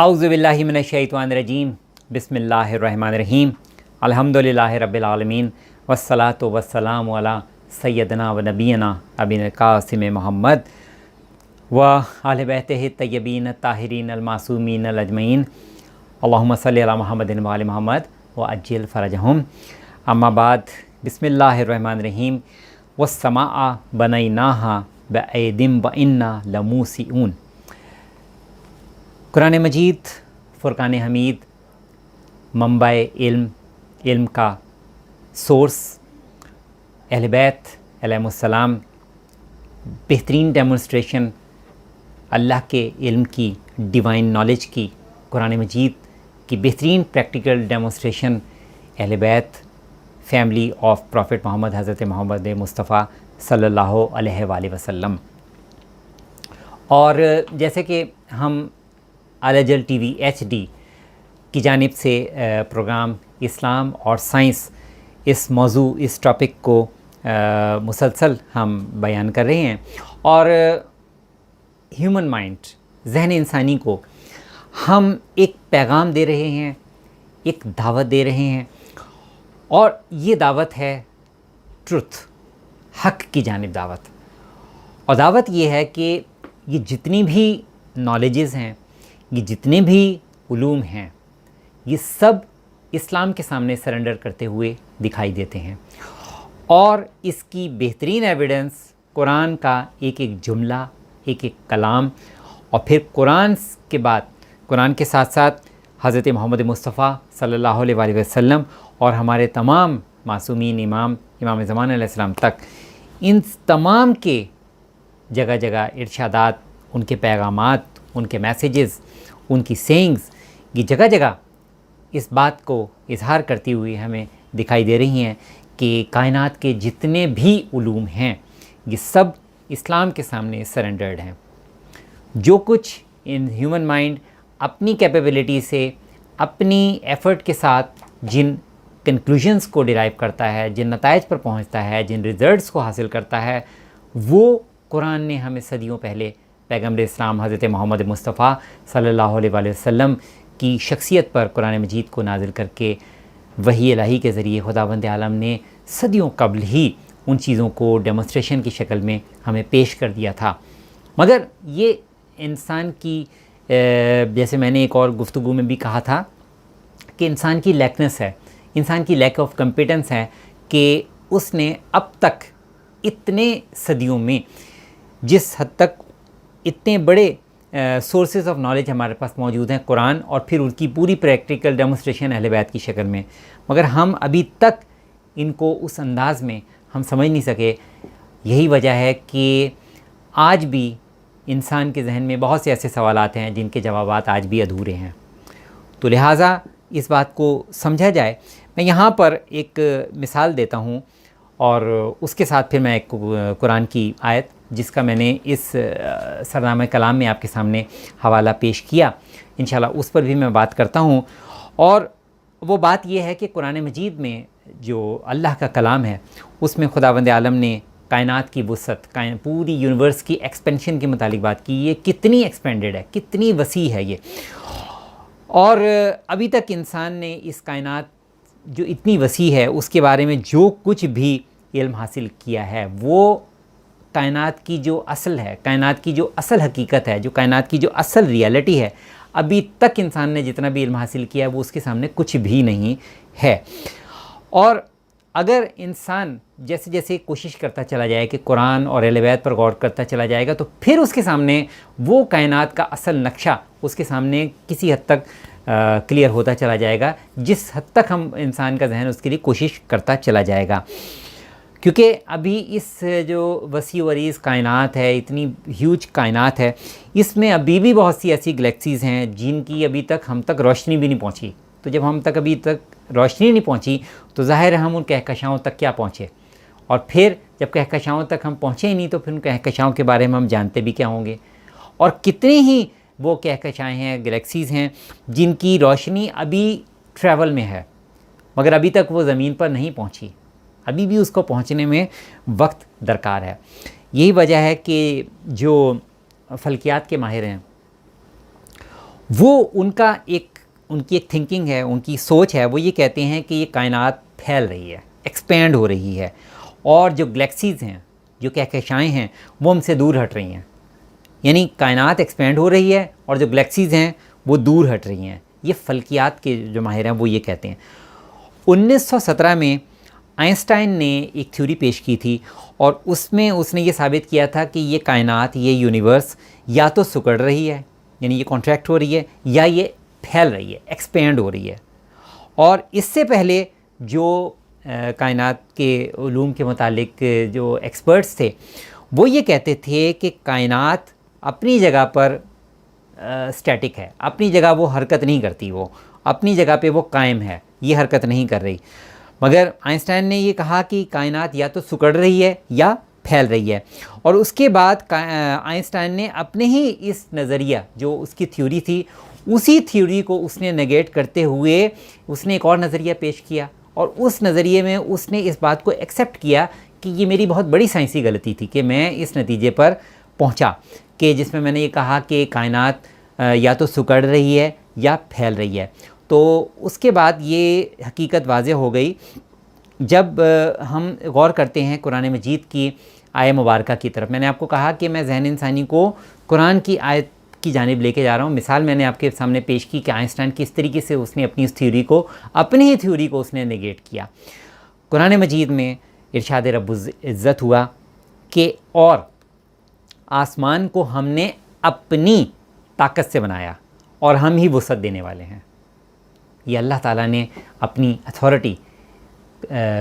اعوذ باللہ من الشیطان الرجیم بسم اللہ الرحمن الرحیم الحمدللہ رب العالمین والصلاة والسلام علی سیدنا و نبینا ابی القاسم محمد و اہل بیتہ الطیبین الطاہرین المعصومین الاجمعین اللہم صلی علی محمد و آل محمد وعجل فرجہم. اما بعد، بسم اللہ الرحمن الرحیم. والسماء بنیناہا بأید وإنا لموسعون. قرآن مجید فرقان حمید منبع علم کا سورس، اہل بیت علیہم السلام بہترین ڈیمونسٹریشن اللہ کے علم کی، ڈیوائن نالج کی، قرآن مجید کی بہترین پریکٹیکل ڈیمونسٹریشن اہل بیت فیملی آف پروفٹ محمد حضرت محمد مصطفیٰ صلی اللہ علیہ وآلہ وسلم. اور جیسے کہ ہم الجل ٹی وی ایچ ڈی کی جانب سے پروگرام اسلام اور سائنس اس موضوع، اس ٹاپک کو مسلسل ہم بیان کر رہے ہیں، اور ہیومن مائنڈ، ذہن انسانی کو ہم ایک پیغام دے رہے ہیں، ایک دعوت دے رہے ہیں، اور یہ دعوت ہے ٹروتھ، حق کی جانب دعوت. اور دعوت یہ ہے کہ یہ جتنی بھی نالجز ہیں، یہ جتنے بھی علوم ہیں، یہ سب اسلام کے سامنے سرنڈر کرتے ہوئے دکھائی دیتے ہیں. اور اس کی بہترین ایویڈنس قرآن کا ایک ایک جملہ، ایک ایک کلام، اور پھر قرآن کے بعد، قرآن کے ساتھ ساتھ حضرت محمد مصطفیٰ صلی اللہ علیہ وآلہ وسلم اور ہمارے تمام معصومین امام زمان علیہ السلام تک، ان تمام کے جگہ جگہ ارشادات، ان کے پیغامات، ان کے میسیجز، ان کی سینگز، یہ جگہ جگہ اس بات کو اظہار کرتی ہوئی ہمیں دکھائی دے رہی ہیں کہ کائنات کے جتنے بھی علوم ہیں یہ سب اسلام کے سامنے سرنڈرڈ ہیں. جو کچھ ان ہیومن مائنڈ اپنی کیپیبلٹی سے، اپنی ایفرٹ کے ساتھ جن کنکلوژنس کو ڈرائیو کرتا ہے، جن نتائج پر پہنچتا ہے، جن ریزلٹس کو حاصل کرتا ہے، وہ قرآن نے ہمیں صدیوں پہلے پیغمبر اسلام حضرت محمد مصطفیٰ صلی اللہ علیہ وآلہ وسلم کی شخصیت پر قرآن مجید کو نازل کر کے وحی الہی کے ذریعے خداوند عالم نے صدیوں قبل ہی ان چیزوں کو ڈیمونسٹریشن کی شکل میں ہمیں پیش کر دیا تھا. مگر یہ انسان کی، جیسے میں نے ایک اور گفتگو میں بھی کہا تھا کہ انسان کی لیکنس ہے، انسان کی لیک آف کمپیٹنس ہے کہ اس نے اب تک اتنے صدیوں میں، جس حد تک اتنے بڑے سورسز آف نالج ہمارے پاس موجود ہیں قرآن اور پھر ان کی پوری پریکٹیکل ڈیمونسٹریشن اہل بیت کی شکل میں، مگر ہم ابھی تک ان کو اس انداز میں ہم سمجھ نہیں سکے. یہی وجہ ہے کہ آج بھی انسان کے ذہن میں بہت سے ایسے سوالات ہیں جن کے جوابات آج بھی ادھورے ہیں. تو لہٰذا اس بات کو سمجھا جائے. میں یہاں پر ایک مثال دیتا ہوں، اور اس کے ساتھ پھر میں ایک قرآن کی آیت جس کا میں نے اس سرنامہ کلام میں آپ کے سامنے حوالہ پیش کیا، انشاءاللہ اس پر بھی میں بات کرتا ہوں. اور وہ بات یہ ہے کہ قرآن مجید میں جو اللہ کا کلام ہے اس میں خداوند عالم نے کائنات کی وسعت، پوری یونیورس کی ایکسپینشن کے متعلق بات کی. یہ کتنی ایکسپینڈڈ ہے، کتنی وسیع ہے یہ. اور ابھی تک انسان نے اس کائنات جو اتنی وسیع ہے اس کے بارے میں جو کچھ بھی علم حاصل کیا ہے، وہ کائنات کی جو اصل ہے، کائنات کی جو اصل حقیقت ہے، جو کائنات کی جو اصل ریالٹی ہے، ابھی تک انسان نے جتنا بھی علم حاصل کیا ہے وہ اس کے سامنے کچھ بھی نہیں ہے. اور اگر انسان جیسے جیسے کوشش کرتا چلا جائے کہ قرآن اور اہل بیت پر غور کرتا چلا جائے گا، تو پھر اس کے سامنے وہ کائنات کا اصل نقشہ اس کے سامنے کسی حد تک کلیئر ہوتا چلا جائے گا، جس حد تک ہم انسان کا ذہن اس کے لیے کوشش کرتا چلا جائے گا. کیونکہ ابھی اس جو وسیع و عریض کائنات ہے، اتنی ہیوج کائنات ہے، اس میں ابھی بھی بہت سی ایسی گلیکسیز ہیں جن کی ابھی تک ہم تک روشنی بھی نہیں پہنچی. تو جب ہم تک ابھی تک روشنی نہیں پہنچی تو ظاہر ہے ہم ان کہکشاؤں تک کیا پہنچے، اور پھر جب کہکشاؤں تک ہم پہنچے ہی نہیں تو پھر ان کہکشاؤں کے بارے میں ہم جانتے بھی کیا ہوں گے. اور کتنے ہی وہ کہکشائیں ہیں، گلیکسیز ہیں جن کی روشنی ابھی ٹریول میں ہے مگر ابھی تک وہ زمین پر نہیں پہنچی، ابھی بھی اس کو پہنچنے میں وقت درکار ہے. یہی وجہ ہے کہ جو فلکیات کے ماہر ہیں وہ ان کی ایک تھنکنگ ہے، ان کی سوچ ہے، وہ یہ کہتے ہیں کہ یہ کائنات پھیل رہی ہے، ایکسپینڈ ہو رہی ہے، اور جو گلیکسیز ہیں، جو کہکشائیں ہیں، وہ ہم سے دور ہٹ رہی ہیں. یعنی کائنات ایکسپینڈ ہو رہی ہے اور جو گلیکسیز ہیں وہ دور ہٹ رہی ہیں. یہ فلکیات کے جو ماہر ہیں وہ یہ کہتے ہیں. 1917 میں آئنسٹائن نے ایک تھیوری پیش کی تھی، اور اس میں اس نے یہ ثابت کیا تھا کہ یہ کائنات، یہ یونیورس یا تو سکڑ رہی ہے، یعنی یہ کانٹریکٹ ہو رہی ہے، یا یہ پھیل رہی ہے، ایکسپینڈ ہو رہی ہے. اور اس سے پہلے جو کائنات کے علوم کے متعلق جو ایکسپرٹس تھے وہ یہ کہتے تھے کہ کائنات اپنی جگہ پر اسٹیٹک ہے، اپنی جگہ وہ حرکت نہیں کرتی، وہ اپنی جگہ پہ وہ قائم ہے، یہ حرکت نہیں کر رہی. مگر آئنسٹائن نے یہ کہا کہ کائنات یا تو سکڑ رہی ہے یا پھیل رہی ہے. اور اس کے بعد آئنسٹائن نے اپنے ہی اس نظریہ جو اس کی تھیوری تھی، اسی تھیوری کو اس نے نگیٹ کرتے ہوئے اس نے ایک اور نظریہ پیش کیا، اور اس نظریے میں اس نے اس بات کو ایکسیپٹ کیا کہ یہ میری بہت بڑی سائنسی غلطی تھی کہ میں اس نتیجے پر پہنچا، کہ جس میں میں نے یہ کہا کہ کائنات یا تو سکڑ رہی ہے یا پھیل رہی ہے. تو اس کے بعد یہ حقیقت واضح ہو گئی جب ہم غور کرتے ہیں قرآن مجید کی آیہ مبارکہ کی طرف. میں نے آپ کو کہا کہ میں ذہن انسانی کو قرآن کی آیت کی جانب لے کے جا رہا ہوں. مثال میں نے آپ کے سامنے پیش کی کہ آئنسٹائن کس طریقے سے اس نے اپنی اس تھیوری کو، اپنی ہی تھیوری کو اس نے نگیٹ کیا. قرآن مجید میں ارشاد رب العزت ہوا کہ اور آسمان کو ہم نے اپنی طاقت سے بنایا اور ہم ہی وسعت دینے والے ہیں. یہ اللہ تعالیٰ نے اپنی اتھارٹی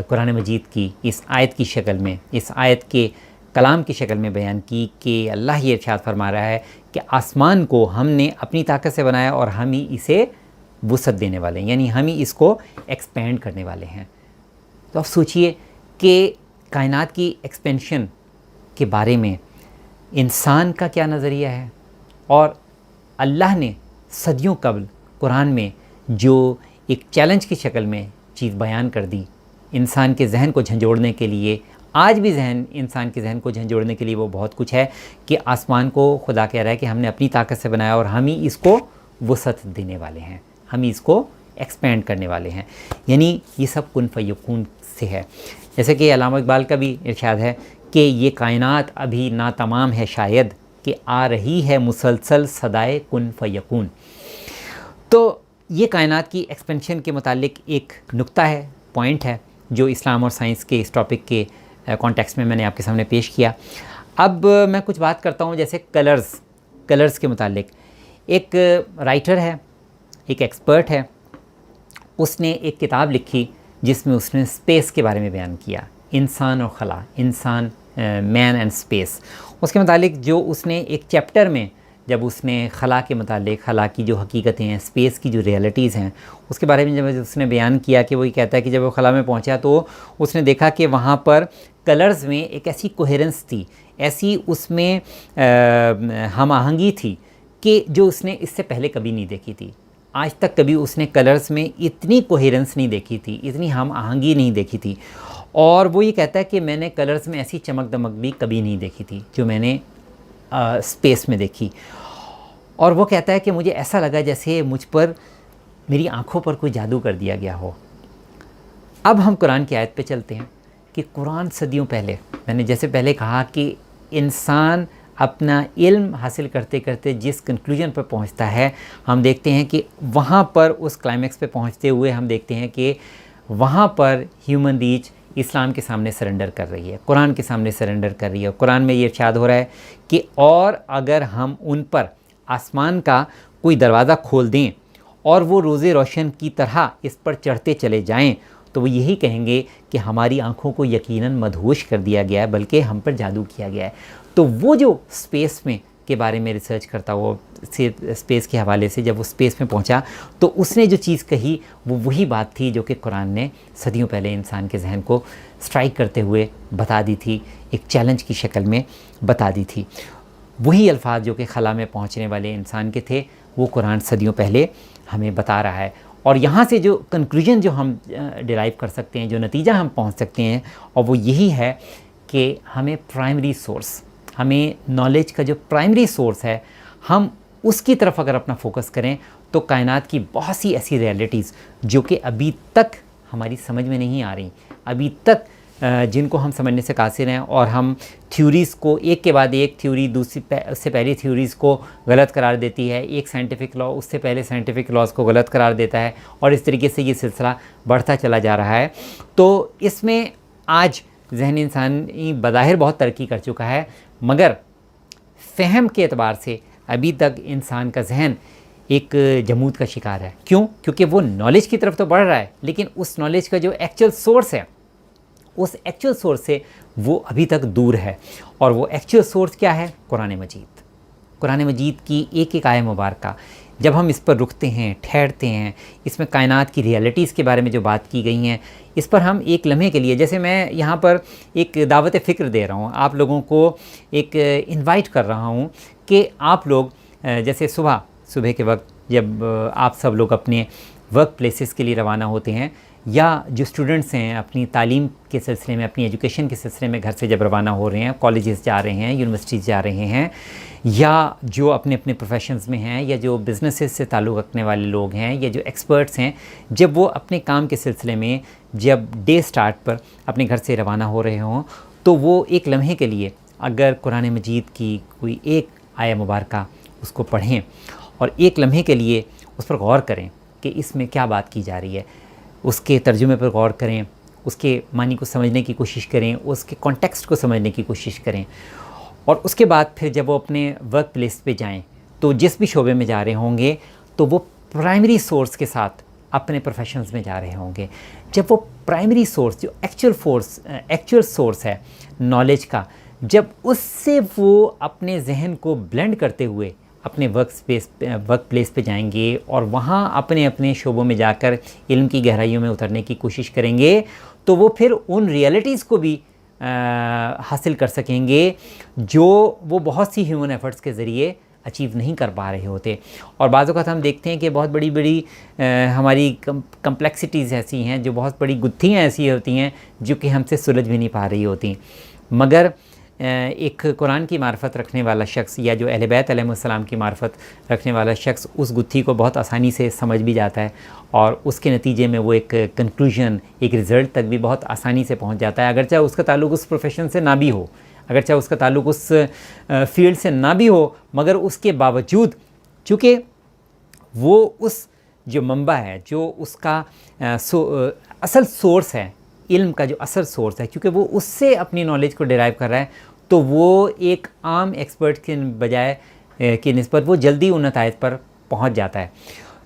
قرآن مجید کی اس آیت کی شکل میں، اس آیت کے کلام کی شکل میں بیان کی کہ اللہ یہ ارشاد فرما رہا ہے کہ آسمان کو ہم نے اپنی طاقت سے بنایا اور ہم ہی اسے وسعت دینے والے ہیں، یعنی ہم ہی اس کو ایکسپینڈ کرنے والے ہیں. تو اب سوچئے کہ کائنات کی ایکسپینشن کے بارے میں انسان کا کیا نظریہ ہے، اور اللہ نے صدیوں قبل قرآن میں جو ایک چیلنج کی شکل میں چیز بیان کر دی انسان کے ذہن کو جھنجھوڑنے کے لیے. آج بھی انسان کے ذہن کو جھنجھوڑنے کے لیے وہ بہت کچھ ہے کہ آسمان کو خدا کہہ رہا ہے کہ ہم نے اپنی طاقت سے بنایا اور ہم ہی اس کو وسعت دینے والے ہیں، ہم ہی اس کو ایکسپینڈ کرنے والے ہیں. یعنی یہ سب کن فیکون سے ہے. جیسے کہ علامہ اقبال کا بھی ارشاد ہے کہ یہ کائنات ابھی ناتمام ہے شاید، کہ آ رہی ہے مسلسل صدائے کن فیکون. تو یہ کائنات کی ایکسپینشن کے متعلق ایک نقطہ ہے، پوائنٹ ہے، جو اسلام اور سائنس کے اس ٹاپک کے کانٹیکس میں نے آپ کے سامنے پیش کیا. اب میں کچھ بات کرتا ہوں جیسے کلرز کے متعلق. ایک رائٹر ہے، ایک ایکسپرٹ ہے، اس نے ایک کتاب لکھی جس میں اس نے اسپیس کے بارے میں بیان کیا، انسان اور خلا، انسان، مین اینڈ اسپیس. اس کے متعلق جو اس نے ایک چیپٹر میں جب اس نے خلا کے متعلق، خلا کی جو حقیقتیں ہیں، اسپیس کی جو ریئلٹیز ہیں، اس کے بارے میں جب اس نے بیان کیا کہ وہ یہ کہتا ہے کہ جب وہ خلا میں پہنچا تو اس نے دیکھا کہ وہاں پر کلرز میں ایک ایسی کوہیرنس تھی، ایسی اس میں ہم آہنگی تھی کہ جو اس نے اس سے پہلے کبھی نہیں دیکھی تھی. آج تک کبھی اس نے کلرز میں اتنی کوہیرنس نہیں دیکھی تھی، اتنی ہم آہنگی نہیں دیکھی تھی. اور وہ یہ کہتا ہے کہ میں نے کلرز میں ایسی چمک دمک بھی کبھی نہیں دیکھی تھی جو میں نے اسپیس میں دیکھی. اور وہ کہتا ہے کہ مجھے ایسا لگا جیسے مجھ پر، میری آنکھوں پر کوئی جادو کر دیا گیا ہو. اب ہم قرآن کی آیت پہ چلتے ہیں کہ قرآن صدیوں پہلے، میں نے جیسے پہلے کہا کہ انسان اپنا علم حاصل کرتے کرتے جس کنکلوژن پر پہنچتا ہے، ہم دیکھتے ہیں کہ وہاں پر اس کلائمیکس پہ پہنچتے ہوئے ہم دیکھتے ہیں کہ وہاں پر ہیومن ریچ اسلام کے سامنے سرنڈر کر رہی ہے، قرآن کے سامنے سرنڈر کر رہی ہے. قرآن میں یہ ارشاد ہو رہا ہے کہ اور اگر ہم ان پر آسمان کا کوئی دروازہ کھول دیں اور وہ روز روشن کی طرح اس پر چڑھتے چلے جائیں تو وہ یہی کہیں گے کہ ہماری آنکھوں کو یقیناً مدہوش کر دیا گیا ہے، بلکہ ہم پر جادو کیا گیا ہے. تو وہ جو اسپیس میں کے بارے میں ریسرچ کرتا، وہ اسپیس کے حوالے سے جب وہ اسپیس میں پہنچا تو اس نے جو چیز کہی وہ وہی بات تھی جو کہ قرآن نے صدیوں پہلے انسان کے ذہن کو سٹرائک کرتے ہوئے بتا دی تھی، ایک چیلنج کی شکل میں بتا دی تھی. وہی الفاظ جو کہ خلا میں پہنچنے والے انسان کے تھے وہ قرآن صدیوں پہلے ہمیں بتا رہا ہے. اور یہاں سے جو کنکلوژن جو ہم ڈیرائیو کر سکتے ہیں، جو نتیجہ ہم پہنچ سکتے ہیں، اور وہ یہی ہے کہ ہمیں پرائمری سورس، ہمیں نالج کا جو پرائمری سورس ہے، ہم اس کی طرف اگر اپنا فوکس کریں تو کائنات کی بہت سی ایسی ریئلٹیز جو کہ ابھی تک ہماری سمجھ میں نہیں آ رہی، ابھی تک جن کو ہم سمجھنے سے قاصر ہیں، اور ہم تھیوریز کو ایک کے بعد ایک تھیوری دوسری اس سے پہلی تھیوریز کو غلط قرار دیتی ہے، ایک سائنٹیفک لا اس سے پہلے سائنٹیفک لاز کو غلط قرار دیتا ہے، اور اس طریقے سے یہ سلسلہ بڑھتا چلا جا رہا ہے۔ تو اس میں آج ذہن انسانی بظاہر بہت ترقی کر چکا ہے، مگر فہم کے اعتبار سے ابھی تک انسان کا ذہن ایک جمود کا شکار ہے۔ کیوں؟ کیونکہ وہ نالج کی طرف تو بڑھ رہا ہے، لیکن اس نالج کا جو ایکچوئل سورس ہے، اس ایکچوئل سورس سے وہ ابھی تک دور ہے۔ اور وہ ایکچوئل سورس کیا ہے؟ قرآن مجید۔ قرآن مجید کی ایک ایک آیہ مبارکہ جب ہم اس پر رکتے ہیں، ٹھہرتے ہیں، اس میں کائنات کی ریئلٹیز کے بارے میں جو بات کی گئی ہیں، اس پر ہم ایک لمحے کے لیے، جیسے میں یہاں پر ایک دعوت فکر دے رہا ہوں، آپ لوگوں کو ایک انوائٹ کر رہا ہوں کہ آپ لوگ جیسے صبح کے وقت جب آپ سب لوگ اپنے ورک پلیسز کے لیے روانہ ہوتے ہیں، یا جو اسٹوڈنٹس ہیں اپنی تعلیم کے سلسلے میں، اپنی ایجوکیشن کے سلسلے میں گھر سے جب روانہ ہو رہے ہیں، کالجز جا رہے ہیں، یونیورسٹیز جا رہے ہیں، یا جو اپنے اپنے پروفیشنز میں ہیں، یا جو بزنسز سے تعلق رکھنے والے لوگ ہیں، یا جو ایکسپرٹس ہیں، جب وہ اپنے کام کے سلسلے میں جب ڈے سٹارٹ پر اپنے گھر سے روانہ ہو رہے ہوں، تو وہ ایک لمحے کے لیے اگر قرآن مجید کی کوئی ایک آیہ مبارکہ اس کو پڑھیں اور ایک لمحے کے لیے اس پر غور کریں کہ اس میں کیا بات کی جا رہی ہے، اس کے ترجمے پر غور کریں، اس کے معنی کو سمجھنے کی کوشش کریں، اس کے کانٹیکسٹ کو سمجھنے کی کوشش کریں، اور اس کے بعد پھر جب وہ اپنے ورک پلیس پہ جائیں تو جس بھی شعبے میں جا رہے ہوں گے تو وہ پرائمری سورس کے ساتھ اپنے پروفیشنز میں جا رہے ہوں گے۔ جب وہ پرائمری سورس جو ایکچوئل سورس ہے نالج کا، جب اس سے وہ اپنے ذہن کو بلینڈ کرتے ہوئے اپنے ورک پلیس پہ جائیں گے اور وہاں اپنے اپنے شعبوں میں جا کر علم کی گہرائیوں میں اترنے کی کوشش کریں گے، تو وہ پھر ان ریئلٹیز کو بھی حاصل کر سکیں گے جو وہ بہت سی ہیومن ایفرٹس کے ذریعے اچیو نہیں کر پا رہے ہوتے۔ اور بعض اوقات ہم دیکھتے ہیں کہ بہت بڑی ہماری کمپلیکسٹیز ایسی ہیں، جو بہت بڑی گتھیاں ایسی ہوتی ہیں جو کہ ہم سے سلجھ بھی نہیں پا رہی ہوتی، مگر ایک قرآن کی معرفت رکھنے والا شخص یا جو اہل بیت علیہ السلام کی معرفت رکھنے والا شخص اس گتھی کو بہت آسانی سے سمجھ بھی جاتا ہے، اور اس کے نتیجے میں وہ ایک کنکلوژن، ایک رزلٹ تک بھی بہت آسانی سے پہنچ جاتا ہے، اگرچہ اس کا تعلق اس پروفیشن سے نہ بھی ہو، اگرچہ اس کا تعلق اس فیلڈ سے نہ بھی ہو، مگر اس کے باوجود چونکہ وہ اس جو منبع ہے، جو اس کا اصل سورس ہے، علم کا جو اصل سورس ہے، کیونکہ وہ اس سے اپنی نالج کو ڈیرائیو کر رہا ہے، تو وہ ایک عام ایکسپرٹ کے بجائے کی نسبت وہ جلدی ان نتائج پر پہنچ جاتا ہے،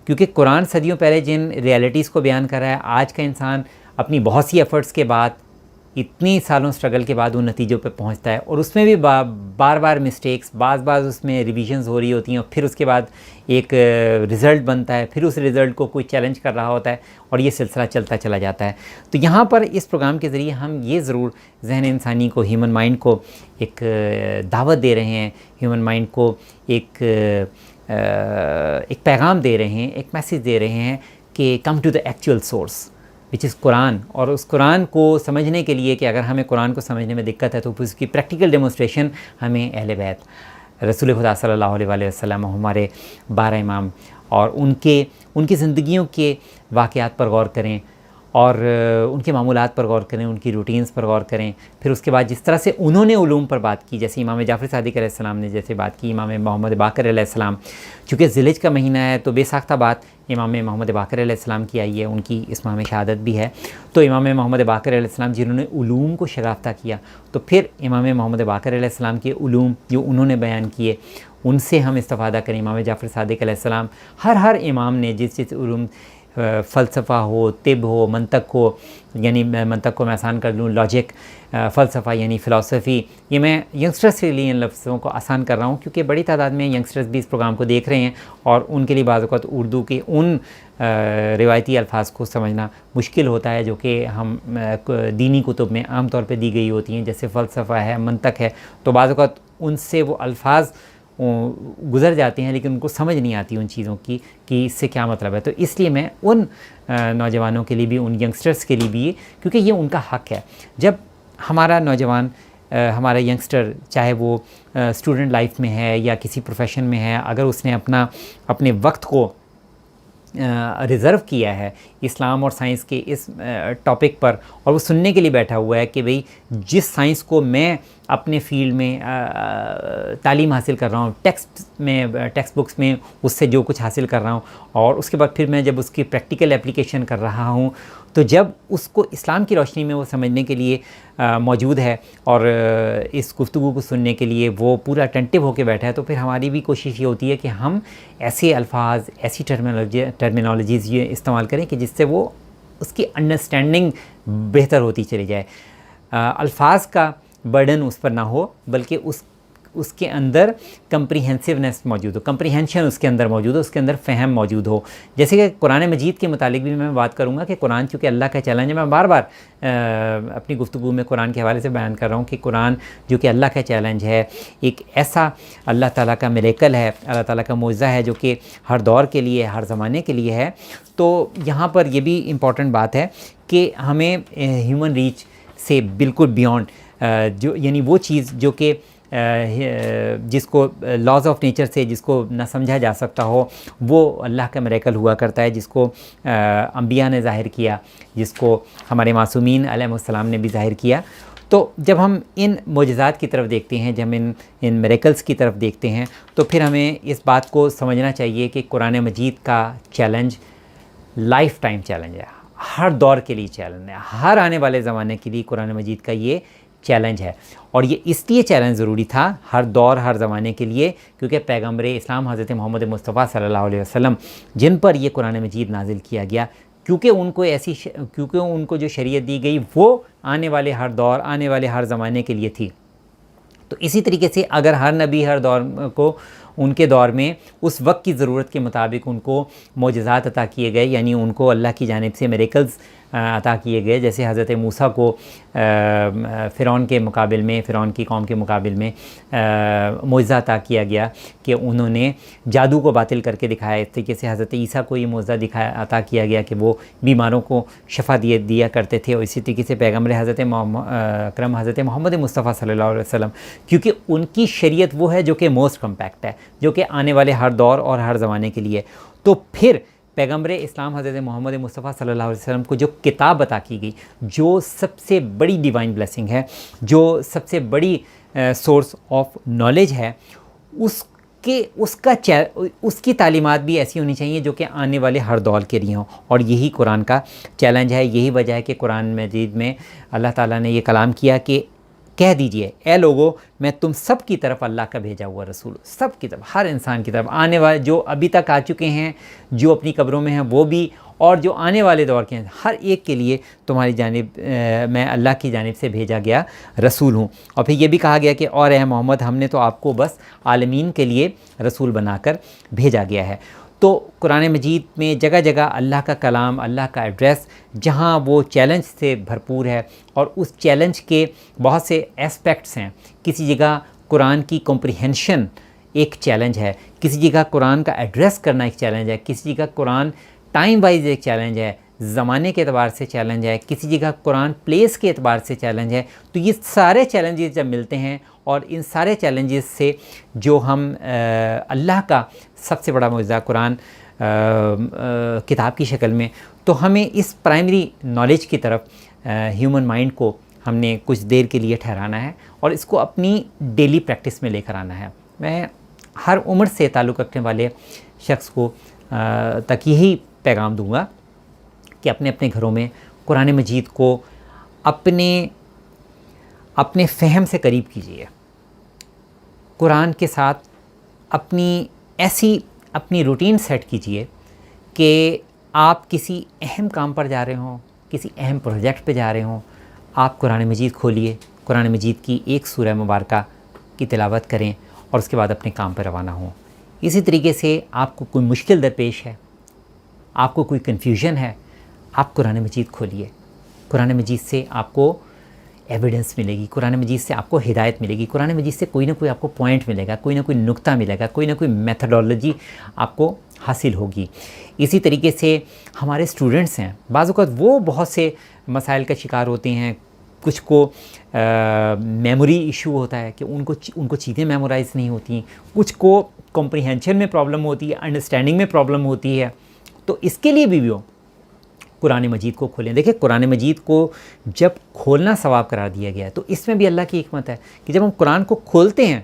کیونکہ قرآن صدیوں پہلے جن ریئلٹیز کو بیان کر رہا ہے، آج کا انسان اپنی بہت سی ایفرٹس کے بعد، اتنی سالوں سٹرگل کے بعد ان نتیجوں پہ پہنچتا ہے، اور اس میں بھی بار بار مسٹیکس، بعض اس میں ریویژنز ہو رہی ہوتی ہیں، اور پھر اس کے بعد ایک رزلٹ بنتا ہے، پھر اس رزلٹ کو کوئی چیلنج کر رہا ہوتا ہے، اور یہ سلسلہ چلتا چلا جاتا ہے۔ تو یہاں پر اس پروگرام کے ذریعے ہم یہ ضرور ذہن انسانی کو، ہیومن مائنڈ کو ایک دعوت دے رہے ہیں، ہیومن مائنڈ کو ایک پیغام دے رہے ہیں، ایک میسیج دے رہے ہیں کہ come to the actual source which is Quran, اور اس قرآن کو سمجھنے کے لیے کہ اگر ہمیں قرآن کو سمجھنے میں دقت ہے تو اس کی پریکٹیکل ڈیمونسٹریشن ہمیں اہل بیت رسول خدا صلی اللہ علیہ وسلم، ہمارے 12 امام، اور ان کی زندگیوں کے واقعات پر غور کریں، اور ان کے معمولات پر غور کریں، ان کی روٹینز پر غور کریں، پھر اس کے بعد جس طرح سے انہوں نے علوم پر بات کی، جیسے امام جعفر صادق علیہ السلام نے جیسے بات کی، امام محمد باقر علیہ السلام، چونکہ ذی الحجہ کا مہینہ ہے تو بے ساختہ بات امام محمد باقر علیہ السلام کی آئی ہے، ان کی اس ماہ میں شہادت بھی ہے، تو امام محمد باقر علیہ السلام جنہوں نے علوم کو شگافتہ کیا، تو پھر امام محمد باقر علیہ السلام کے علوم جو انہوں نے بیان کیے ان سے ہم استفادہ کریں۔ امام جعفر صادق علیہ السلام، ہر امام نے جس علوم، فلسفہ ہو، طب ہو، منطق ہو، یعنی منطق کو میں آسان کر دوں، لاجک، فلسفہ یعنی فلاسفی، یہ میں ینگسٹرز کے لیے ان لفظوں کو آسان کر رہا ہوں کیونکہ بڑی تعداد میں ینگسٹرز بھی اس پروگرام کو دیکھ رہے ہیں، اور ان کے لیے بعض اوقات اردو کے ان روایتی الفاظ کو سمجھنا مشکل ہوتا ہے جو کہ ہم دینی کتب میں عام طور پہ دی گئی ہوتی ہیں، جیسے فلسفہ ہے، منطق ہے، تو بعض اوقات ان سے وہ الفاظ گزر جاتے ہیں لیکن ان کو سمجھ نہیں آتی ان چیزوں کی کہ اس سے کیا مطلب ہے۔ تو اس لیے میں ان نوجوانوں کے لیے بھی، ان ینگسٹرز کے لیے بھی، کیونکہ یہ ان کا حق ہے، جب ہمارا نوجوان ہمارا ینگسٹر چاہے وہ اسٹوڈنٹ لائف میں ہے یا کسی پروفیشن میں ہے، اگر اس نے اپنے وقت کو ریزرو کیا ہے اسلام اور سائنس کے اس ٹاپک پر، اور وہ سننے کے لیے بیٹھا ہوا ہے کہ بھئی جس سائنس کو میں اپنے فیلڈ میں تعلیم حاصل کر رہا ہوں، ٹیکسٹ بکس میں اس سے جو کچھ حاصل کر رہا ہوں، اور اس کے بعد پھر میں جب اس کی پریکٹیکل اپلیکیشن کر رہا ہوں، تو جب اس کو اسلام کی روشنی میں وہ سمجھنے کے لیے موجود ہے اور اس گفتگو کو سننے کے لیے وہ پورا اٹینٹیو ہو کے بیٹھا ہے، تو پھر ہماری بھی کوشش یہ ہوتی ہے کہ ہم ایسے الفاظ، ایسی ٹرمینالوجیز یہ استعمال کریں کہ جس سے وہ اس کی انڈرسٹینڈنگ بہتر ہوتی چلی جائے. الفاظ کا برڈن اس پر نہ ہو، بلکہ اس کے اندر کمپریہنسونیس موجود ہو، کمپریہنشن اس کے اندر موجود ہو، اس کے اندر فہم موجود ہو. جیسے کہ قرآن مجید کے متعلق بھی میں بات کروں گا کہ قرآن چونکہ اللہ کا چیلنج ہے. میں بار بار اپنی گفتگو میں قرآن کے حوالے سے بیان کر رہا ہوں کہ قرآن جو کہ اللہ کا چیلنج ہے، ایک ایسا اللہ تعالیٰ کا میریکل ہے، اللہ تعالیٰ کا معجزہ ہے جو کہ ہر دور کے لیے، ہر زمانے کے لیے ہے. تو یہاں پر یہ بھی امپورٹنٹ بات ہے کہ ہمیں ہیومن ریچ سے بالکل بیونڈ جو یعنی وہ چیز جو کہ جس کو لاز آف نیچر سے جس کو نہ سمجھا جا سکتا ہو، وہ اللہ کا میریکل ہوا کرتا ہے، جس کو انبیاء نے ظاہر کیا، جس کو ہمارے معصومین علیہ السلام نے بھی ظاہر کیا. تو جب ہم ان معجزات کی طرف دیکھتے ہیں، جب ہم ان میریکلز کی طرف دیکھتے ہیں، تو پھر ہمیں اس بات کو سمجھنا چاہیے کہ قرآن مجید کا چیلنج لائف ٹائم چیلنج ہے، ہر دور کے لیے چیلنج ہے، ہر آنے والے زمانے کے لیے قرآن مجید کا یہ چیلنج ہے. اور یہ اس لیے چیلنج ضروری تھا ہر دور ہر زمانے کے لیے کیونکہ پیغمبر اسلام حضرت محمد مصطفیٰ صلی اللہ علیہ وسلم جن پر یہ قرآن مجید نازل کیا گیا، کیونکہ ان کو جو شریعت دی گئی وہ آنے والے ہر دور، آنے والے ہر زمانے کے لیے تھی. تو اسی طریقے سے اگر ہر نبی ہر دور کو ان کے دور میں اس وقت کی ضرورت کے مطابق ان کو معجزات عطا کیے گئے، یعنی ان کو اللہ کی جانب سے میریکلز عطا کیے گئے، جیسے حضرت موسیٰ کو فرعون کے مقابل میں، فرعون کی قوم کے مقابل میں معجزہ عطا کیا گیا کہ انہوں نے جادو کو باطل کر کے دکھایا. اس طریقے سے حضرت عیسیٰ کو یہ معجزہ عطا کیا گیا کہ وہ بیماروں کو شفا دیا کرتے تھے. اور اسی طریقے سے پیغمبر حضرت اکرم حضرت محمد مصطفیٰ صلی اللہ علیہ وسلم، کیونکہ ان کی شریعت وہ ہے جو کہ موسٹ کمپیکٹ ہے، جو کہ آنے والے ہر دور اور ہر زمانے کے لیے. تو پھر پیغمبر اسلام حضرت محمد مصطفیٰ صلی اللہ علیہ وسلم کو جو کتاب عطا کی گئی، جو سب سے بڑی ڈیوائن بلیسنگ ہے، جو سب سے بڑی سورس آف نالج ہے، اس کی تعلیمات بھی ایسی ہونی چاہیے جو کہ آنے والے ہر دور کے لیے ہوں. اور یہی قرآن کا چیلنج ہے. یہی وجہ ہے کہ قرآن مجید میں اللہ تعالیٰ نے یہ کلام کیا کہ کہہ دیجئے اے لوگو میں تم سب کی طرف اللہ کا بھیجا ہوا رسول، سب کی طرف، ہر انسان کی طرف، آنے والے جو ابھی تک آ چکے ہیں، جو اپنی قبروں میں ہیں وہ بھی، اور جو آنے والے دور کے ہیں، ہر ایک کے لیے تمہاری جانب میں اللہ کی جانب سے بھیجا گیا رسول ہوں. اور پھر یہ بھی کہا گیا کہ اور اے محمد ہم نے تو آپ کو بس عالمین کے لیے رسول بنا کر بھیجا گیا ہے. تو قرآن مجید میں جگہ جگہ اللہ کا کلام، اللہ کا ایڈریس، جہاں وہ چیلنج سے بھرپور ہے اور اس چیلنج کے بہت سے ایسپیکٹس ہیں. کسی جگہ قرآن کی کمپریہنشن ایک چیلنج ہے، کسی جگہ قرآن کا ایڈریس کرنا ایک چیلنج ہے، کسی جگہ قرآن ٹائم وائز ایک چیلنج ہے، زمانے کے اعتبار سے چیلنج ہے، کسی جگہ قرآن پلیس کے اعتبار سے چیلنج ہے. تو یہ سارے چیلنجز جب ملتے ہیں اور ان سارے چیلنجز سے جو ہم اللہ کا سب سے بڑا معجزہ قرآن کتاب کی شکل میں، تو ہمیں اس پرائمری نالج کی طرف ہیومن مائنڈ کو ہم نے کچھ دیر کے لیے ٹھہرانا ہے اور اس کو اپنی ڈیلی پریکٹس میں لے کر آنا ہے. میں ہر عمر سے تعلق رکھنے والے شخص کو تک یہی پیغام دوں گا کہ اپنے اپنے گھروں میں قرآن مجید کو اپنے فہم سے قریب کیجیے. قرآن کے ساتھ اپنی روٹین سیٹ کیجیے کہ آپ کسی اہم کام پر جا رہے ہوں، کسی اہم پروجیکٹ پہ جا رہے ہوں، آپ قرآن مجید کھولیے، قرآن مجید کی ایک سورہ مبارکہ کی تلاوت کریں اور اس کے بعد اپنے کام پہ روانہ ہوں. اسی طریقے سے آپ کو کوئی مشکل درپیش ہے، آپ کو کوئی کنفیوژن ہے، آپ قرآن مجید کھولیے. قرآن مجید سے آپ کو ایویڈنس ملے گی، قرآن مجید سے آپ کو ہدایت ملے گی، قرآن مجید سے کوئی نہ کوئی آپ کو پوائنٹ ملے گا، کوئی نہ کوئی نقطہ ملے گا، کوئی نہ کوئی میتھڈالوجی آپ کو حاصل ہوگی. اسی طریقے سے ہمارے اسٹوڈنٹس ہیں، بعض اوقات وہ بہت سے مسائل کا شکار ہوتے ہیں، کچھ کو میموری ایشو ہوتا ہے کہ ان کو چیزیں میمورائز نہیں ہوتی، کچھ کو کمپریہنشن میں پرابلم ہوتی ہے، انڈرسٹینڈنگ میں پرابلم ہوتی ہے. تو اس کے لیے بھی وہ قرآن مجید کو کھولیں. دیکھیں قرآن مجید کو جب کھولنا ثواب قرار دیا گیا ہے تو اس میں بھی اللہ کی حکمت ہے کہ جب ہم قرآن کو کھولتے ہیں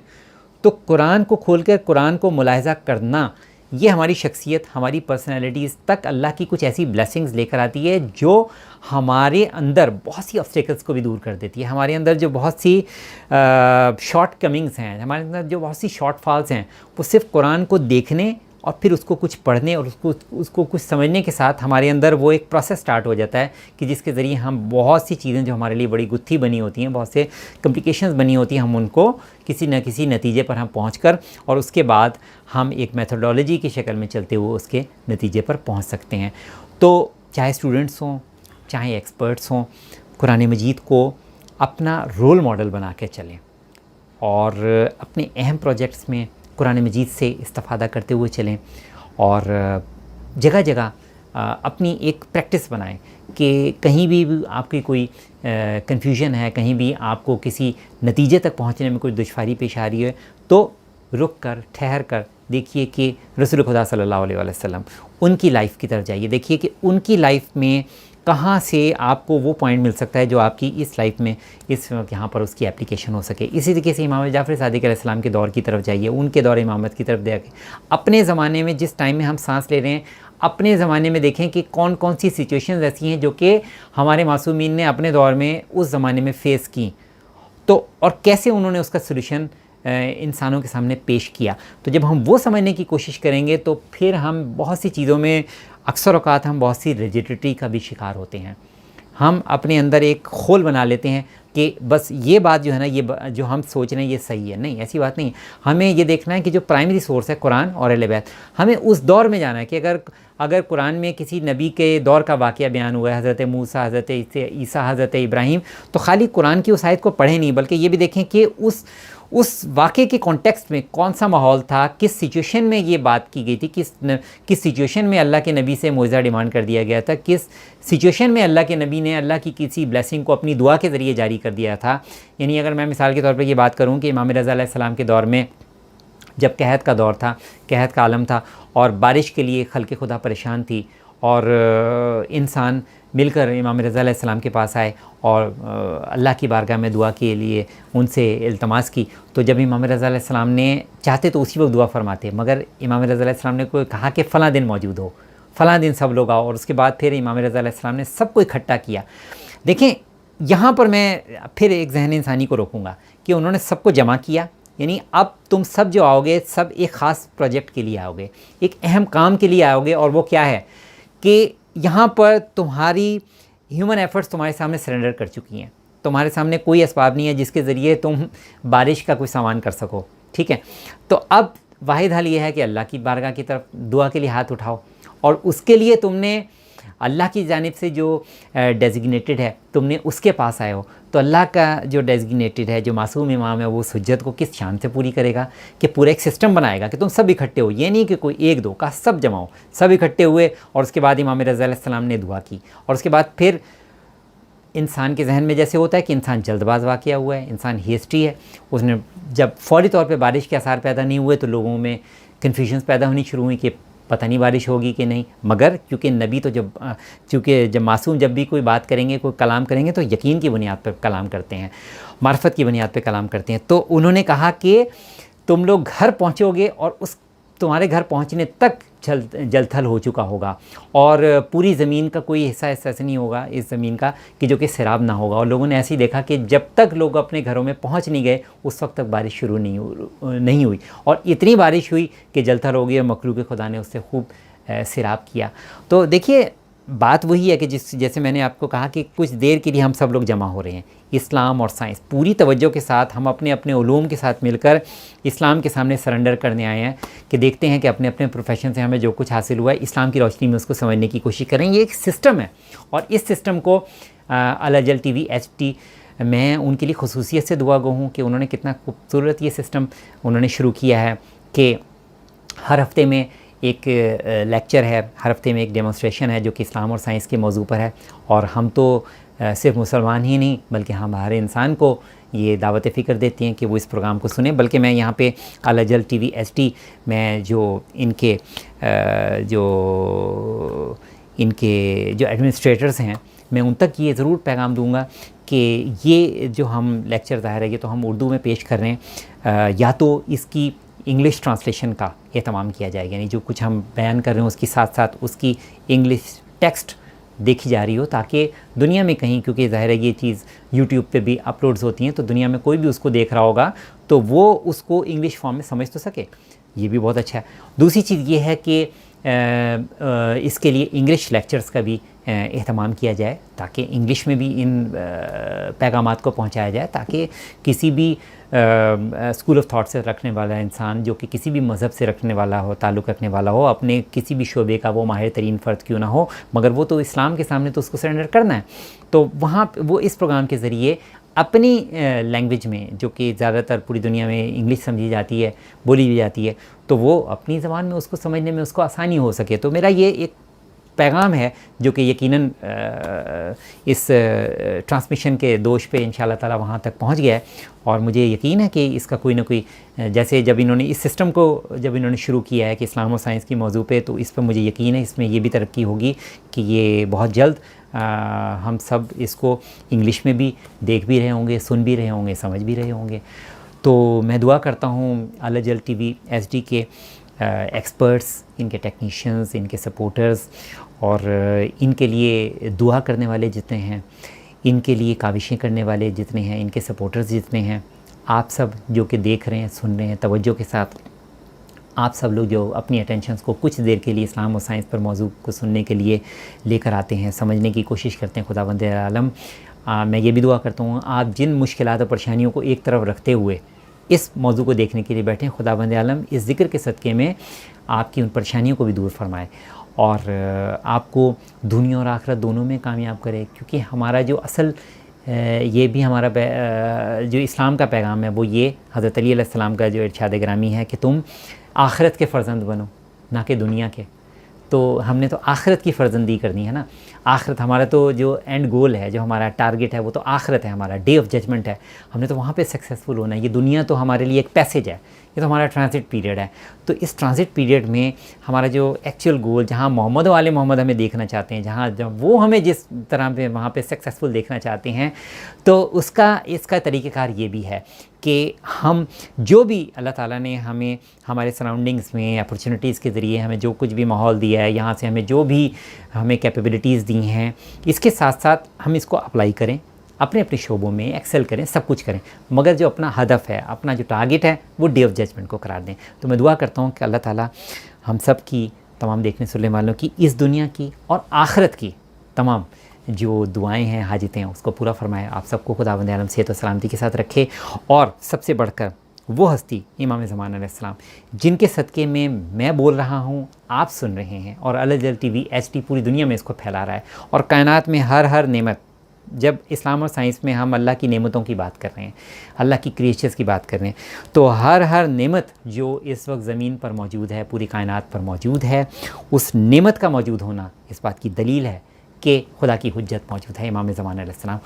تو قرآن کو کھول کر قرآن کو ملاحظہ کرنا، یہ ہماری شخصیت، ہماری پرسنالٹیز تک اللہ کی کچھ ایسی بلیسنگز لے کر آتی ہے جو ہمارے اندر بہت سی آبسٹیکلس کو بھی دور کر دیتی ہے. ہمارے اندر جو بہت سی شارٹ کمنگز ہیں، ہمارے اندر جو بہت سی شارٹ فالز ہیں، وہ صرف قرآن کو دیکھنے اور پھر اس کو کچھ پڑھنے اور اس کو کچھ سمجھنے کے ساتھ ہمارے اندر وہ ایک پروسیس سٹارٹ ہو جاتا ہے کہ جس کے ذریعے ہم بہت سی چیزیں جو ہمارے لیے بڑی گتھی بنی ہوتی ہیں، بہت سے کمپلیکیشنز بنی ہوتی ہیں، ہم ان کو کسی نہ کسی نتیجے پر ہم پہنچ کر اور اس کے بعد ہم ایک میتھڈولوجی کی شکل میں چلتے ہوئے اس کے نتیجے پر پہنچ سکتے ہیں. تو چاہے اسٹوڈنٹس ہوں، چاہے ایکسپرٹس ہوں، قرآن مجید کو اپنا رول ماڈل بنا کے چلیں اور اپنے اہم پروجیکٹس میں قرآن مجید سے استفادہ کرتے ہوئے چلیں اور جگہ جگہ اپنی ایک پریکٹس بنائیں کہ کہیں بھی آپ کی کوئی کنفیوژن ہے، کہیں بھی آپ کو کسی نتیجے تک پہنچنے میں کوئی دشواری پیش آ رہی ہے تو رک کر ٹھہر کر دیکھیے کہ رسول خدا صلی اللہ علیہ وسلم ان کی لائف کی طرف جائیے، دیکھیے کہ ان کی لائف میں کہاں سے آپ کو وہ پوائنٹ مل سکتا ہے جو آپ کی اس لائف میں اس یہاں پر اس کی اپلیکیشن ہو سکے. اسی طریقے سے امام جعفر صادق علیہ السلام کے دور کی طرف جائیے، ان کے دور امامت کی طرف دیکھیں. اپنے زمانے میں جس ٹائم میں ہم سانس لے رہے ہیں، اپنے زمانے میں دیکھیں کہ کون کون سی سچویشنز ایسی ہیں جو کہ ہمارے معصومین نے اپنے دور میں اس زمانے میں فیس کی، تو اور کیسے انہوں نے اس کا سولوشن انسانوں کے سامنے پیش کیا. تو جب ہم وہ سمجھنے کی کوشش کریں گے تو پھر ہم بہت سی چیزوں میں اکثر اوقات ہم بہت سی ریجیڈیٹی کا بھی شکار ہوتے ہیں. ہم اپنے اندر ایک خول بنا لیتے ہیں کہ بس یہ بات جو ہے نا، یہ جو ہم سوچ رہے ہیں یہ صحیح ہے. نہیں، ایسی بات نہیں. ہمیں یہ دیکھنا ہے کہ جو پرائمری سورس ہے قرآن اور اہل بیت، ہمیں اس دور میں جانا ہے کہ اگر قرآن میں کسی نبی کے دور کا واقعہ بیان ہوا ہے، حضرت موسیٰ، حضرت عیسیٰ، حضرت ابراہیم، تو خالی قرآن کی اس آیت کو پڑھیں نہیں، بلکہ یہ بھی دیکھیں کہ اس واقعے کے کانٹیکسٹ میں کون سا ماحول تھا، کس سچویشن میں یہ بات کی گئی تھی، کس سچویشن میں اللہ کے نبی سے معجزہ ڈیمانڈ کر دیا گیا تھا، کس سچویشن میں اللہ کے نبی نے اللہ کی کسی بلیسنگ کو اپنی دعا کے ذریعے جاری کر دیا تھا. یعنی اگر میں مثال کے طور پر یہ بات کروں کہ امام رضا علیہ السلام کے دور میں جب قحط کا دور تھا، قحط کا عالم تھا اور بارش کے لیے خلق خدا پریشان تھی اور انسان مل کر امام رضا علیہ السلام کے پاس آئے اور اللہ کی بارگاہ میں دعا کے لیے ان سے التماس کی، تو جب امام رضا علیہ السلام نے چاہتے تو اسی وقت دعا فرماتے، مگر امام رضا علیہ السلام نے کوئی کہا کہ فلاں دن موجود ہو، فلاں دن سب لوگ آؤ، اور اس کے بعد پھر امام رضا علیہ السلام نے سب کو اکٹھا کیا. دیکھیں یہاں پر میں پھر ایک ذہن انسانی کو روکوں گا کہ انہوں نے سب کو جمع کیا، یعنی اب تم سب جو آؤ گے سب ایک خاص پروجیکٹ کے لیے آؤ گے، ایک اہم کام کے لیے آؤ گے، اور وہ کیا ہے کہ یہاں پر تمہاری ہیومن ایفرٹس تمہارے سامنے سرنڈر کر چکی ہیں، تمہارے سامنے کوئی اسباب نہیں ہے جس کے ذریعے تم بارش کا کوئی سامان کر سکو. ٹھیک ہے، تو اب واحد حل یہ ہے کہ اللہ کی بارگاہ کی طرف دعا کے لیے ہاتھ اٹھاؤ، اور اس کے لیے تم نے اللہ کی جانب سے جو ڈیزگنیٹڈ ہے تم نے اس کے پاس آئے ہو. تو اللہ کا جو ڈیزگنیٹڈ ہے، جو معصوم امام ہے، وہ اس حجت کو کس شان سے پوری کرے گا کہ پورا ایک سسٹم بنائے گا کہ تم سب اکٹھے ہو. یہ نہیں کہ کوئی ایک دو کا، سب جمع ہو، سب اکٹھے ہوئے، اور اس کے بعد امام رضا علیہ السلام نے دعا کی. اور اس کے بعد پھر انسان کے ذہن میں جیسے ہوتا ہے کہ انسان جلد باز واقعہ ہوا ہے، انسان ہیسٹی ہے، اس نے جب فوری طور پہ بارش کے آثار پیدا نہیں ہوئے تو لوگوں میں کنفیوژنس پیدا ہونی شروع ہوئی کہ پتہ نہیں بارش ہوگی کہ نہیں. مگر کیونکہ نبی تو جب معصوم جب بھی کوئی بات کریں گے، کوئی کلام کریں گے تو یقین کی بنیاد پر کلام کرتے ہیں، معرفت کی بنیاد پہ کلام کرتے ہیں. تو انہوں نے کہا کہ تم لوگ گھر پہنچو گے اور اس تمہارے گھر پہنچنے تک جل تھل ہو چکا ہوگا، اور پوری زمین کا کوئی حصہ ایسا نہیں ہوگا اس زمین کا کہ جو کہ سیراب نہ ہوگا. اور لوگوں نے ایسے ہی دیکھا کہ جب تک لوگ اپنے گھروں میں پہنچ نہیں گئے اس وقت تک بارش شروع نہیں ہوئی، اور اتنی بارش ہوئی کہ جل تھل ہو گئی اور مخلوق خدا نے اس سے خوب سیراب کیا. تو دیکھیے بات وہی ہے کہ جیسے میں نے آپ کو کہا کہ کچھ دیر کے لیے ہم سب لوگ جمع ہو رہے ہیں، اسلام اور سائنس پوری توجہ کے ساتھ ہم اپنے علوم کے ساتھ مل کر اسلام کے سامنے سرنڈر کرنے آئے ہیں کہ دیکھتے ہیں کہ اپنے پروفیشن سے ہمیں جو کچھ حاصل ہوا ہے اسلام کی روشنی میں اس کو سمجھنے کی کوشش کریں. یہ ایک سسٹم ہے، اور اس سسٹم کو الاجل ٹی وی ایچ ٹی میں ان کے لیے خصوصیت سے دعا گو ہوں کہ انہوں نے کتنا خوبصورت یہ سسٹم انہوں نے شروع کیا ہے کہ ہر ہفتے میں ایک لیکچر ہے، ہر ہفتے میں ایک ڈیمونسٹریشن ہے جو کہ اسلام اور سائنس کے موضوع پر ہے. اور ہم تو صرف مسلمان ہی نہیں بلکہ ہم ہر انسان کو یہ دعوت فکر دیتی ہیں کہ وہ اس پروگرام کو سنیں. بلکہ میں یہاں پہ الاجل ٹی وی ایچ ڈی میں جو ان کے جو ایڈمنسٹریٹرز ہیں میں ان تک یہ ضرور پیغام دوں گا کہ یہ جو ہم لیکچر ظاہر ہے یہ تو ہم اردو میں پیش کر رہے ہیں, یا تو اس کی انگلش ٹرانسلیشن کا اہتمام کیا جائے, یعنی جو کچھ ہم بیان کر رہے ہیں اس کے ساتھ ساتھ اس کی انگلش ٹیکسٹ دیکھی جا رہی ہو, تاکہ دنیا میں کہیں, کیونکہ ظاہر ہے یہ چیز یوٹیوب پہ بھی اپلوڈز ہوتی ہیں تو دنیا میں کوئی بھی اس کو دیکھ رہا ہوگا تو وہ اس کو انگلش فارم میں سمجھ تو سکے. یہ بھی بہت اچھا ہے. دوسری چیز یہ ہے کہ اس کے لیے انگلش لیکچرز کا بھی اہتمام کیا جائے تاکہ انگلش میں بھی ان پیغامات کو پہنچایا جائے, تاکہ کسی بھی اسکول آف تھاٹ سے رکھنے والا انسان, جو کہ کسی بھی مذہب سے رکھنے والا ہو, تعلق رکھنے والا ہو, اپنے کسی بھی شعبے کا وہ ماہر ترین فرد کیوں نہ ہو, مگر وہ تو اسلام کے سامنے تو اس کو سرنڈر کرنا ہے, تو وہاں وہ اس پروگرام کے ذریعے اپنی لینگویج میں, جو کہ زیادہ تر پوری دنیا میں انگلش سمجھی جاتی ہے, بولی بھی جاتی ہے, تو وہ اپنی زبان میں اس کو سمجھنے میں اس کو آسانی ہو سکے. تو میرا یہ ایک پیغام ہے جو کہ یقیناً اس ٹرانسمیشن کے دوش پہ انشاءاللہ تعالی وہاں تک پہنچ گیا ہے, اور مجھے یقین ہے کہ اس کا کوئی نہ کوئی, جیسے جب انہوں نے اس سسٹم کو جب انہوں نے شروع کیا ہے کہ اسلام و سائنس کی موضوع پہ, تو اس پہ مجھے یقین ہے اس میں یہ بھی ترقی ہوگی کہ یہ بہت جلد ہم سب اس کو انگلش میں بھی دیکھ بھی رہے ہوں گے, سن بھی رہے ہوں گے, سمجھ بھی رہے ہوں گے. تو میں دعا کرتا ہوں الاجل ٹی وی ایچ ڈی کے ایکسپرٹس, ان کے ٹیکنیشینز, ان کے سپورٹرز, اور ان کے لیے دعا کرنے والے جتنے ہیں, ان کے لیے کاوشیں کرنے والے جتنے ہیں, ان کے سپورٹرز جتنے ہیں, آپ سب جو کہ دیکھ رہے ہیں, سن رہے ہیں توجہ کے ساتھ, آپ سب لوگ جو اپنی اٹینشنز کو کچھ دیر کے لیے اسلام و سائنس پر موضوع کو سننے کے لیے لے کر آتے ہیں, سمجھنے کی کوشش کرتے ہیں, خداوند عالم میں یہ بھی دعا کرتا ہوں آپ جن مشکلات اور پریشانیوں کو ایک طرف رکھتے ہوئے اس موضوع کو دیکھنے کے لیے بیٹھیں, خداوند عالم اس ذکر کے صدقے میں آپ کی ان پریشانیوں کو بھی دور فرمائے اور آپ کو دنیا اور آخرت دونوں میں کامیاب کرے. کیونکہ ہمارا جو اصل یہ بھی ہمارا جو اسلام کا پیغام ہے وہ یہ حضرت علی علیہ السلام کا جو ارشاد گرامی ہے کہ تم آخرت کے فرزند بنو نہ کہ دنیا کے. تو ہم نے تو آخرت کی فرزندی کرنی ہے نا, آخرت ہمارا تو جو اینڈ گول ہے, جو ہمارا ٹارگٹ ہے وہ تو آخرت ہے, ہمارا ڈے آف ججمنٹ ہے, ہم نے تو وہاں پہ سکسیزفل ہونا ہے. یہ دنیا تو ہمارے لیے ایک پیسیج ہے, یہ تو ہمارا ٹرانزٹ پیریڈ ہے. تو اس ٹرانزٹ پیریڈ میں ہمارا جو ایکچوئل گول, جہاں محمد والے محمد ہمیں دیکھنا چاہتے ہیں, جہاں وہ ہمیں جس طرح پہ وہاں پہ سکسیزفل دیکھنا چاہتے ہیں, تو اس کا طریقہ کار یہ بھی ہے کہ ہم جو بھی اللہ تعالیٰ نے ہمیں ہمارے سراؤنڈنگز میں اپرچونیٹیز کے ذریعے ہمیں جو کچھ بھی ماحول دیا ہے, یہاں سے ہمیں جو بھی ہمیں کیپیبلٹیز دی ہیں, اس کے ساتھ ساتھ ہم اس کو اپلائی کریں, اپنے اپنے شعبوں میں ایکسل کریں, سب کچھ کریں, مگر جو اپنا ہدف ہے, اپنا جو ٹارگٹ ہے وہ ڈے آف ججمنٹ کو قرار دیں. تو میں دعا کرتا ہوں کہ اللہ تعالیٰ ہم سب کی, تمام دیکھنے سننے والوں کی, اس دنیا کی اور آخرت کی تمام جو دعائیں ہیں, حاجتیں ہیں, اس کو پورا فرمائے. آپ سب کو خداوند عالم صحت و سلامتی کے ساتھ رکھے, اور سب سے بڑھ کر وہ ہستی امام زمان علیہ السلام جن کے صدقے میں بول رہا ہوں, آپ سن رہے ہیں, اور الاجل ٹی وی ایچ ڈی پوری دنیا میں اس کو پھیلا رہا ہے, اور کائنات میں ہر نعمت, جب اسلام اور سائنس میں ہم اللہ کی نعمتوں کی بات کر رہے ہیں, اللہ کی کریچرز کی بات کر رہے ہیں, تو ہر نعمت جو اس وقت زمین پر موجود ہے, پوری کائنات پر موجود ہے, اس نعمت کا موجود ہونا اس بات کی دلیل ہے کہ خدا کی حجت موجود ہے, امام زمان علیہ السلام.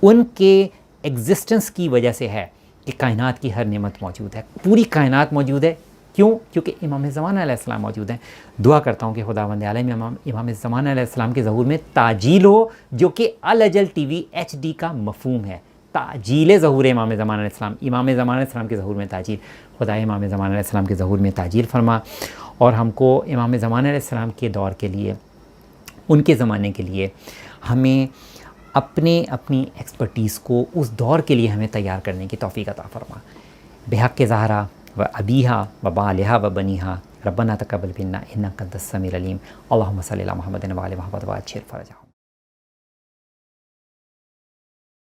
ان کے ایگزسٹنس کی وجہ سے ہے کہ کائنات کی ہر نعمت موجود ہے, پوری کائنات موجود ہے. کیوں؟ کیونکہ امام زمان علیہ السلام موجود ہیں. دعا کرتا ہوں کہ خداوند عالم امام زمان علیہ السلام کے ظہور میں تاجیل ہو, جو کہ الاجل ٹی وی ایچ ڈی کا مفہوم ہے. تاجیل ظہور امام زمان علیہ السلام, امام زمان علیہ السلام کے ظہور میں تاجیل. خدا امام زمان علیہ السلام کے ظہور میں تاجیل فرما, اور ہم کو امام زمان علیہ السلام کے دور کے لیے, ان کے زمانے کے لیے ہمیں اپنی ایکسپرٹیز کو اس دور کے لیے ہمیں تیار کرنے کی توفیق عطا فرما. بحق زہرا و ابیہا و بالہا و بنیہا ربنا تقبل منا انک انت السمیع العلیم. اللہم صلی علی محمد و علی محمد و عجل فرجہ.